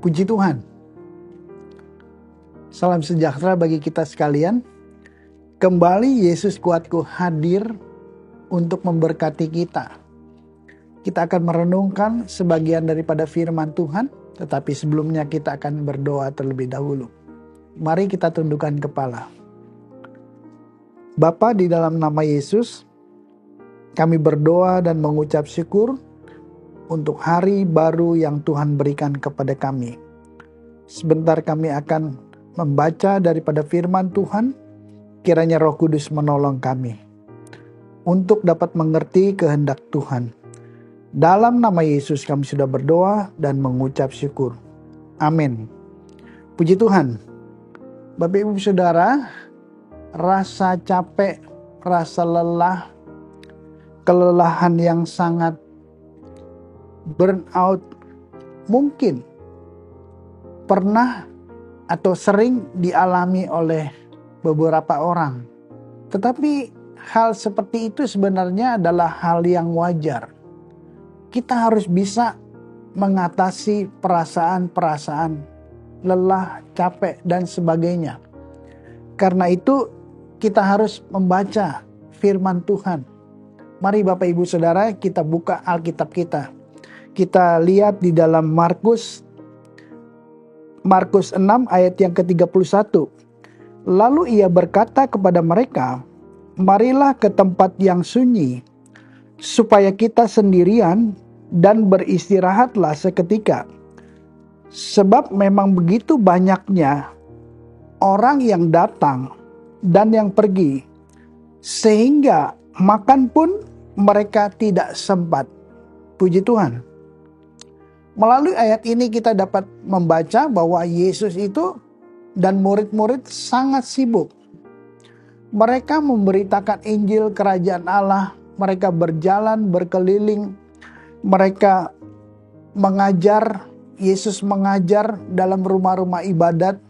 Puji Tuhan. Salam sejahtera bagi kita sekalian. Kembali Yesus Kuatku hadir untuk memberkati kita. Kita akan merenungkan sebagian daripada firman Tuhan, tetapi sebelumnya kita akan berdoa terlebih dahulu. Mari kita tundukkan kepala. Bapa, di dalam nama Yesus, kami berdoa dan mengucap syukur untuk hari baru yang Tuhan berikan kepada kami. Sebentar kami akan membaca daripada firman Tuhan. Kiranya Roh Kudus menolong kami untuk dapat mengerti kehendak Tuhan. Dalam nama Yesus kami sudah berdoa dan mengucap syukur. Amin. Puji Tuhan. Bapak Ibu Saudara, rasa capek, rasa lelah, kelelahan yang sangat burnout mungkin pernah atau sering dialami oleh beberapa orang. Tetapi hal seperti itu sebenarnya adalah hal yang wajar. Kita harus bisa mengatasi perasaan-perasaan lelah, capek, dan sebagainya. Karena itu kita harus membaca firman Tuhan. Mari Bapak Ibu Saudara, kita buka Alkitab kita. Kita lihat di dalam Markus 6 ayat yang ke-31. Lalu ia berkata kepada mereka, marilah ke tempat yang sunyi, supaya kita sendirian dan beristirahatlah seketika. Sebab memang begitu banyaknya orang yang datang dan yang pergi, sehingga makan pun mereka tidak sempat. Puji Tuhan. Melalui ayat ini kita dapat membaca bahwa Yesus itu dan murid-murid sangat sibuk. Mereka memberitakan Injil Kerajaan Allah, mereka berjalan berkeliling, mereka mengajar, Yesus mengajar dalam rumah-rumah ibadat,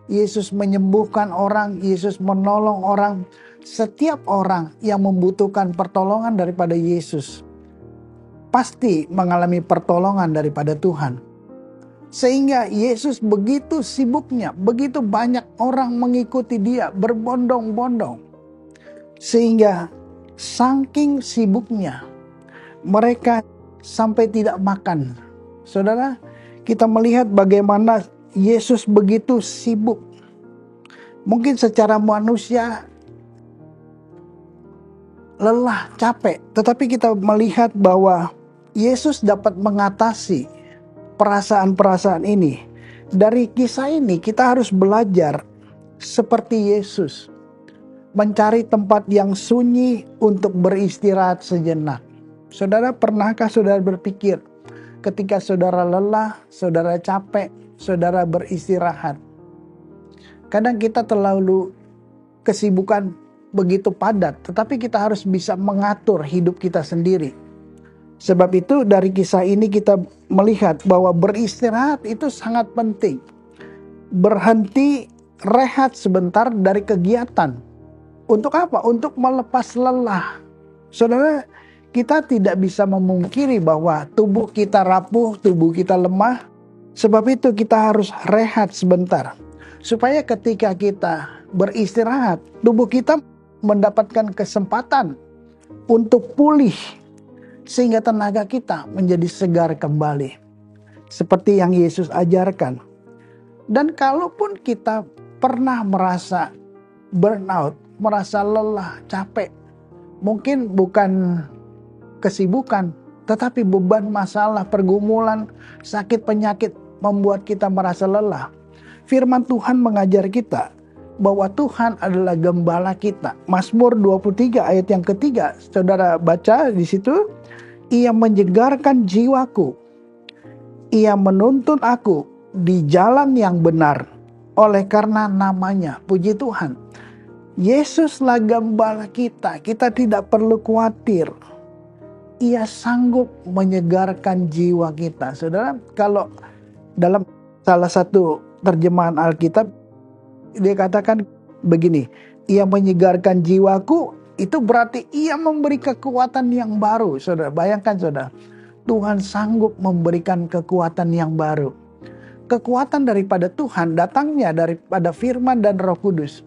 Yesus menyembuhkan orang, Yesus menolong orang. Setiap orang yang membutuhkan pertolongan daripada Yesus pasti mengalami pertolongan daripada Tuhan. Sehingga Yesus begitu sibuknya, begitu banyak orang mengikuti dia berbondong-bondong. Sehingga saking sibuknya mereka sampai tidak makan. Saudara, kita melihat bagaimana Yesus begitu sibuk. Mungkin secara manusia lelah, capek, tetapi kita melihat bahwa Yesus dapat mengatasi perasaan-perasaan ini. Dari kisah ini kita harus belajar seperti Yesus, mencari tempat yang sunyi untuk beristirahat sejenak. Saudara, pernahkah saudara berpikir ketika saudara lelah, saudara capek, saudara beristirahat? Kadang kita terlalu kesibukan begitu padat, tetapi kita harus bisa mengatur hidup kita sendiri. Sebab itu dari kisah ini kita melihat bahwa beristirahat itu sangat penting. Berhenti, rehat sebentar dari kegiatan. Untuk apa? Untuk melepas lelah. Saudara, kita tidak bisa memungkiri bahwa tubuh kita rapuh, tubuh kita lemah. Sebab itu kita harus rehat sebentar. Supaya ketika kita beristirahat, tubuh kita mendapatkan kesempatan untuk pulih. Sehingga tenaga kita menjadi segar kembali. Seperti yang Yesus ajarkan. Dan kalaupun kita pernah merasa burnout, merasa lelah, capek. Mungkin bukan kesibukan, tetapi beban masalah, pergumulan, sakit, penyakit membuat kita merasa lelah. Firman Tuhan mengajar kita bahwa Tuhan adalah gembala kita. Mazmur 23 ayat yang ketiga, saudara baca di situ. Ia menyegarkan jiwaku. Ia menuntun aku di jalan yang benar oleh karena namanya. Puji Tuhan. Yesuslah gembala kita. Kita tidak perlu khawatir. Ia sanggup menyegarkan jiwa kita. Saudara, kalau dalam salah satu terjemahan Alkitab, dia katakan begini. Ia menyegarkan jiwaku. Itu berarti ia memberi kekuatan yang baru. Saudara, bayangkan saudara. Tuhan sanggup memberikan kekuatan yang baru. kekuatan daripada Tuhan datangnya daripada firman dan Roh Kudus.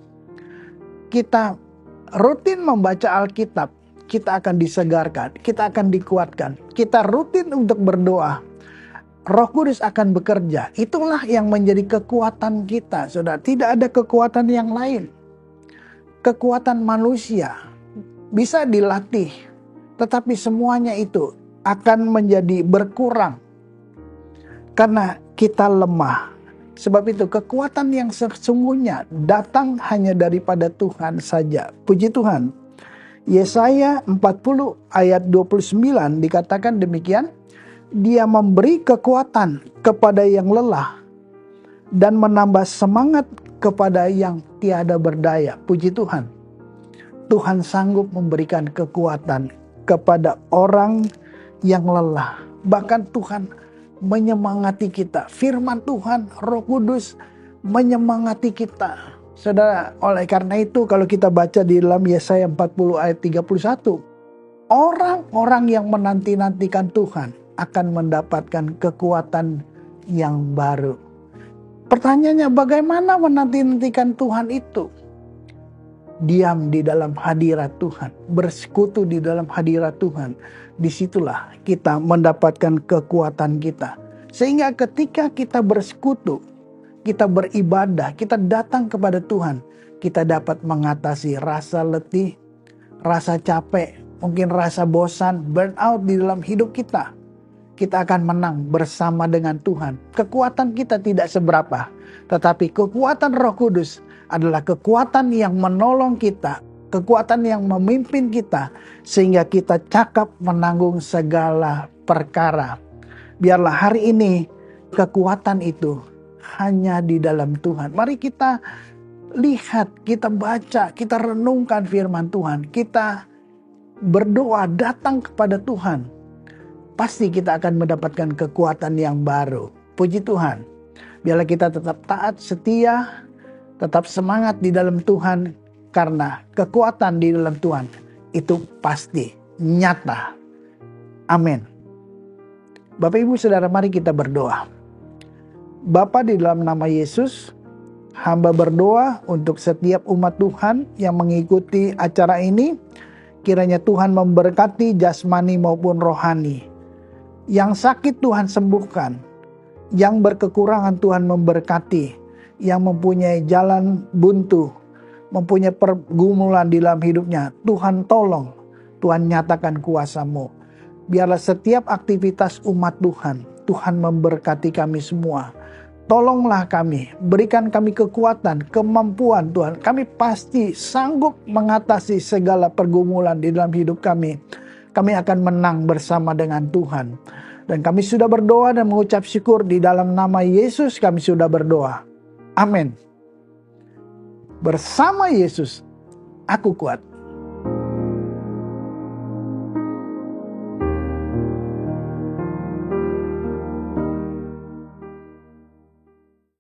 Kita rutin membaca Alkitab, kita akan disegarkan, kita akan dikuatkan. Kita rutin untuk berdoa, Roh Kudus akan bekerja. Itulah yang menjadi kekuatan kita, saudara. Tidak ada kekuatan yang lain. Kekuatan manusia bisa dilatih, tetapi semuanya itu akan menjadi berkurang karena kita lemah. Sebab itu kekuatan yang sesungguhnya datang hanya daripada Tuhan saja. Puji Tuhan. Yesaya 40 ayat 29 dikatakan demikian. Dia memberi kekuatan kepada yang lelah dan menambah semangat kepada yang tiada berdaya. Puji Tuhan. Tuhan sanggup memberikan kekuatan kepada orang yang lelah. Bahkan Tuhan menyemangati kita. Firman Tuhan, Roh Kudus menyemangati kita. Saudara, oleh karena itu kalau kita baca di dalam Yesaya 40 ayat 31, orang-orang yang menanti-nantikan Tuhan akan mendapatkan kekuatan yang baru. Pertanyaannya, bagaimana menanti-nantikan Tuhan itu? Diam di dalam hadirat Tuhan, bersekutu di dalam hadirat Tuhan. Disitulah kita mendapatkan kekuatan kita. Sehingga ketika kita bersekutu, kita beribadah, kita datang kepada Tuhan, kita dapat mengatasi rasa letih, rasa capek, mungkin rasa bosan, burnout di dalam hidup kita. Kita akan menang bersama dengan Tuhan. Kekuatan kita tidak seberapa, tetapi kekuatan Roh Kudus adalah kekuatan yang menolong kita, kekuatan yang memimpin kita, sehingga kita cakap menanggung segala perkara. Biarlah hari ini kekuatan itu hanya di dalam Tuhan. Mari kita lihat, kita baca, kita renungkan firman Tuhan, kita berdoa, datang kepada Tuhan. Pasti kita akan mendapatkan kekuatan yang baru. Puji Tuhan. Biarlah kita tetap taat, setia, tetap semangat di dalam Tuhan. Karena kekuatan di dalam Tuhan itu pasti nyata. Amin. Bapak Ibu Saudara, mari kita berdoa. Bapa, di dalam nama Yesus, hamba berdoa untuk setiap umat Tuhan yang mengikuti acara ini. Kiranya Tuhan memberkati jasmani maupun rohani. Yang sakit Tuhan sembuhkan, yang berkekurangan Tuhan memberkati, yang mempunyai jalan buntu, mempunyai pergumulan di dalam hidupnya, Tuhan tolong, Tuhan nyatakan kuasa-Mu. Biarlah setiap aktivitas umat Tuhan, Tuhan memberkati kami semua. Tolonglah kami, berikan kami kekuatan, kemampuan Tuhan. Kami pasti sanggup mengatasi segala pergumulan di dalam hidup kami. Kami akan menang bersama dengan Tuhan. Dan kami sudah berdoa dan mengucap syukur di dalam nama Yesus kami sudah berdoa. Amin. Bersama Yesus, aku kuat.